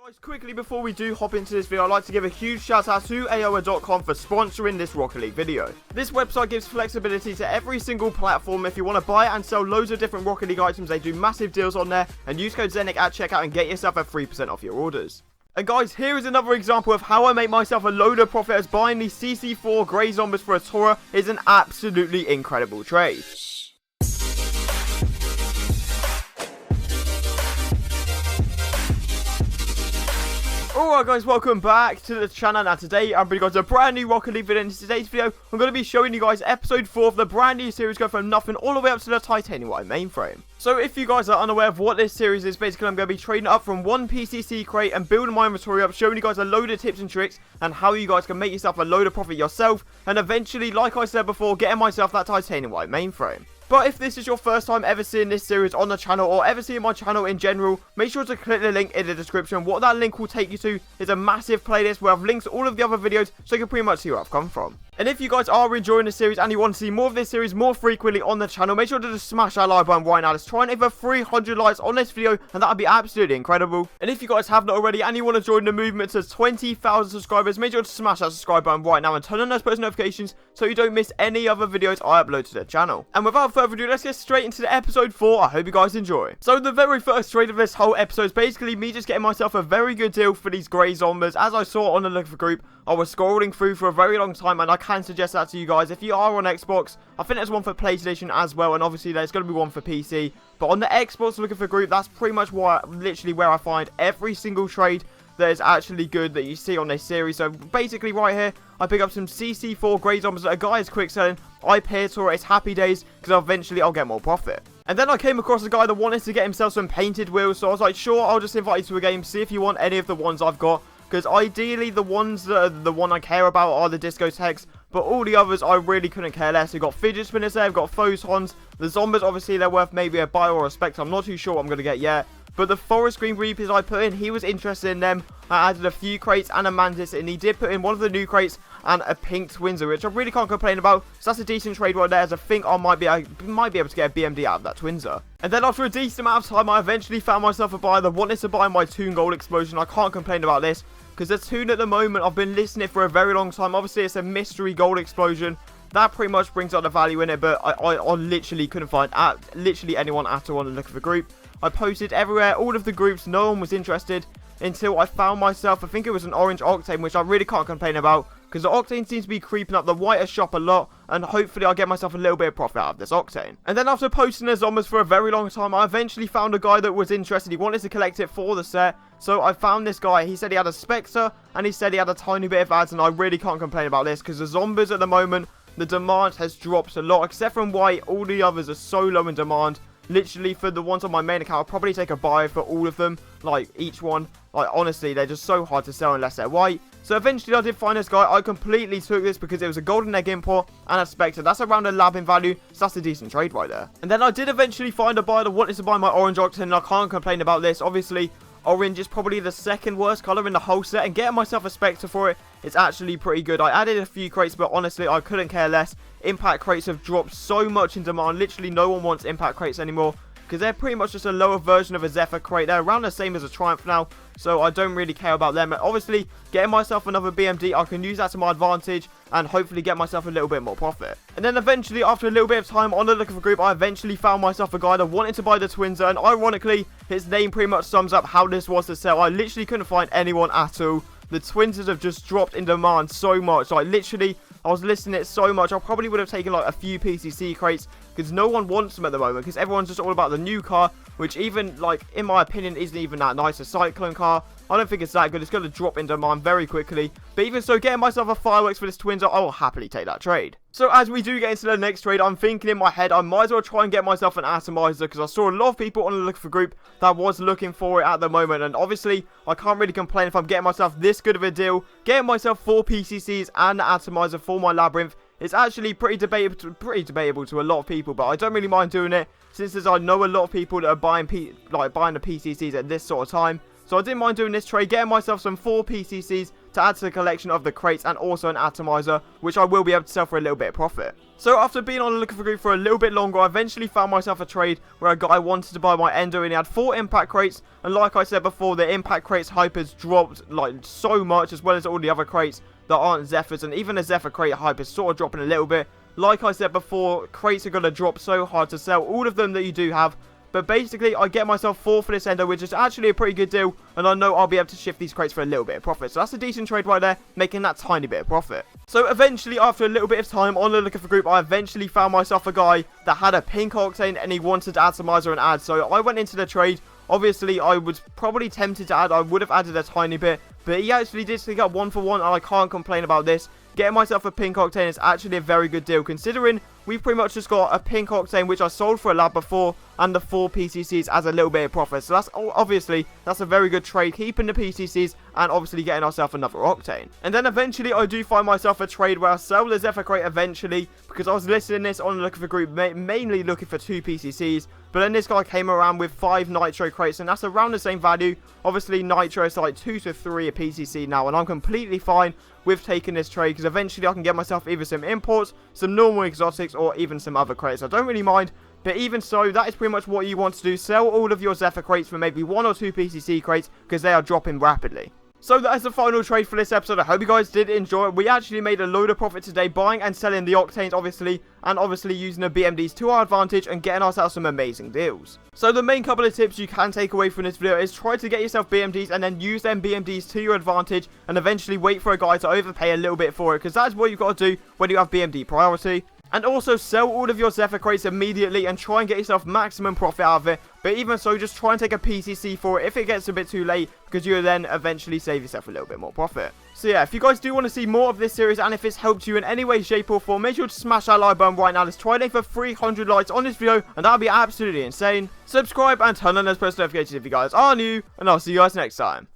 Guys, quickly before we do hop into this video, I'd like to give a huge shout out to AOA.com for sponsoring this Rocket League video. This website gives flexibility to every single platform. If you want to buy and sell loads of different Rocket League items, they do massive deals on there, and use code Zenic at checkout and get yourself a 3% off your orders. And guys, here is another example of how I make myself a load of profit, as buying the CC4 Grey Zombies for a Tora is an absolutely incredible trade. Alright guys, welcome back to the channel. Now today I'm bringing you guys a brand new Rocket League video. In today's video I'm going to be showing you guys episode 4 of the brand new series, going from nothing all the way up to the titanium white mainframe. So if you guys are unaware of what this series is, basically I'm going to be trading up from one PCC crate and building my inventory up, showing you guys a load of tips and tricks and how you guys can make yourself a load of profit yourself, and eventually, like I said before, getting myself that titanium white mainframe. But if this is your first time ever seeing this series on the channel, or ever seeing my channel in general, make sure to click the link in the description. What that link will take you to is a massive playlist where I've linked all of the other videos, so you can pretty much see where I've come from. And if you guys are enjoying this series and you want to see more of this series more frequently on the channel, make sure to just smash that like button right now. Let's try and hit over 300 likes on this video, and that would be absolutely incredible. And if you guys have not already and you want to join the movement to 20,000 subscribers, make sure to smash that subscribe button right now and turn on those post notifications so you don't miss any other videos I upload to the channel. And without further ado, let's get straight into the episode 4. I hope you guys enjoy. So the very first trade of this whole episode is basically me just getting myself a very good deal for these Grey Zombies. As I saw on the Look for group, I was scrolling through for a very long time, and I can suggest that to you guys. If you are on Xbox, I think there's one for PlayStation as well, and obviously there's going to be one for PC. But on the Xbox Looking for group, that's pretty much literally where I find every single trade that is actually good that you see on this series. So basically right here, I pick up some CC4 Grey Zombies that a guy is quick selling. I pay for it. It's happy days, because eventually I'll get more profit. And then I came across a guy that wanted to get himself some painted wheels, so I was like, sure, I'll just invite you to a game, see if you want any of the ones I've got. Because ideally, the ones that are the one I care about are the discotheques, but all the others I really couldn't care less. We've got fidget spinners there, we've got photons. The zombies, obviously, they're worth maybe a buy or a spec. I'm not too sure what I'm going to get yet. But the forest green reapers I put in, he was interested in them. I added a few crates and a mantis, and he did put in one of the new crates and a pink twinser, which I really can't complain about. So that's a decent trade right there, as I think I might be able to get a BMD out of that twinser. And then after a decent amount of time, I eventually found myself a buyer that wanted to buy my Toon Gold Explosion. I can't complain about this, because the Toon at the moment, I've been listing it for a very long time. Obviously, it's a mystery gold explosion. That pretty much brings up the value in it, but I literally couldn't find literally anyone at all on the Look for group. I posted everywhere, all of the groups, no one was interested, until I found myself, I think it was an orange octane, which I really can't complain about, because the octane seems to be creeping up the whiter shop a lot, and hopefully I'll get myself a little bit of profit out of this octane. And then after posting the zombies for a very long time, I eventually found a guy that was interested. He wanted to collect it for the set, so I found this guy. He said he had a Spectre, and he said he had a tiny bit of ads, and I really can't complain about this, because the zombies at the moment, the demand has dropped a lot, except from white. All the others are so low in demand. Literally, for the ones on my main account, I'll probably take a buy for all of them, like each one. Like, honestly, they're just so hard to sell unless they're white. So eventually I did find this guy. I completely took this because it was a golden egg import and a Spectre. That's around a lab in value, so that's a decent trade right there. And then I did eventually find a buyer that wanted to buy my orange octane, and I can't complain about this. Obviously, orange is probably the second worst color in the whole set, and getting myself a Spectre for it, it's actually pretty good. I added a few crates, but honestly, I couldn't care less. Impact crates have dropped so much in demand. Literally, no one wants impact crates anymore, because they're pretty much just a lower version of a Zephyr crate. They're around the same as a Triumph now, so I don't really care about them. But obviously, getting myself another BMD, I can use that to my advantage and hopefully get myself a little bit more profit. And then eventually, after a little bit of time on the Look for group, I eventually found myself a guy that wanted to buy the twinser, and ironically, his name pretty much sums up how this was to sell. I literally couldn't find anyone at all. The twinsers have just dropped in demand so much. Like, literally, I was listing it so much, I probably would have taken like a few PCC crates, because no one wants them at the moment, because everyone's just all about the new car, which even, like, in my opinion, isn't even that nice. A Cyclone car, I don't think it's that good. It's going to drop in demand very quickly. But even so, getting myself a fireworks for this twinser, I will happily take that trade. So as we do get into the next trade, I'm thinking in my head, I might as well try and get myself an atomizer, because I saw a lot of people on the Look for group that was looking for it at the moment. And obviously, I can't really complain if I'm getting myself this good of a deal. Getting myself 4 PCCs and an atomizer for my labyrinth is actually pretty debatable to a lot of people, but I don't really mind doing it, since I know a lot of people that are buying the PCCs at this sort of time. So I didn't mind doing this trade, getting myself some 4 PCCs to add to the collection of the crates, and also an atomizer, which I will be able to sell for a little bit of profit. So after being on the looking for group for a little bit longer, I eventually found myself a trade where a guy wanted to buy my endo and he had 4 impact crates, and like I said before, the impact crates hype has dropped like so much, as well as all the other crates that aren't Zephyrs, and even the Zephyr crate hype is sort of dropping a little bit. Like I said before, crates are going to drop so hard to sell all of them that you do have. But basically, I get myself 4 for this endo, which is actually a pretty good deal. And I know I'll be able to shift these crates for a little bit of profit. So that's a decent trade right there, making that tiny bit of profit. So eventually, after a little bit of time on the looking for group, I eventually found myself a guy that had a pink octane and he wanted atomizer and add. So I went into the trade. Obviously, I was probably tempted to add. I would have added a tiny bit. But he actually did stick up 1 for 1, and I can't complain about this. Getting myself a pink octane is actually a very good deal, considering we've pretty much just got a pink octane, which I sold for a lab before, and the 4 PCCs as a little bit of profit. So that's obviously, that's a very good trade, keeping the PCCs and obviously getting ourselves another octane. And then eventually I do find myself a trade where I sell the Zephyr crate eventually, because I was listing this on the looking for group, mainly looking for 2 PCCs. But then this guy came around with 5 nitro crates, and that's around the same value. Obviously nitro is like 2 to 3 a PCC now, and I'm completely fine with taking this trade, because eventually I can get myself either some imports, some normal exotics, or even some other crates. I don't really mind. But even so, that is pretty much what you want to do. Sell all of your Zephyr crates for maybe 1 or 2 PCC crates, because they are dropping rapidly. So that is the final trade for this episode. I hope you guys did enjoy it. We actually made a load of profit today, buying and selling the octanes, obviously, and obviously using the BMDs to our advantage and getting ourselves some amazing deals. So the main couple of tips you can take away from this video is try to get yourself BMDs and then use them BMDs to your advantage, and eventually wait for a guy to overpay a little bit for it, because that's what you've got to do when you have BMD priority. And also sell all of your Zephyr crates immediately and try and get yourself maximum profit out of it. But even so, just try and take a PCC for it if it gets a bit too late, because you'll then eventually save yourself a little bit more profit. So yeah, if you guys do want to see more of this series, and if it's helped you in any way, shape or form, make sure to smash that like button right now. Let's try to aim for 300 likes on this video, and that'll be absolutely insane. Subscribe and turn on those post notifications if you guys are new, and I'll see you guys next time.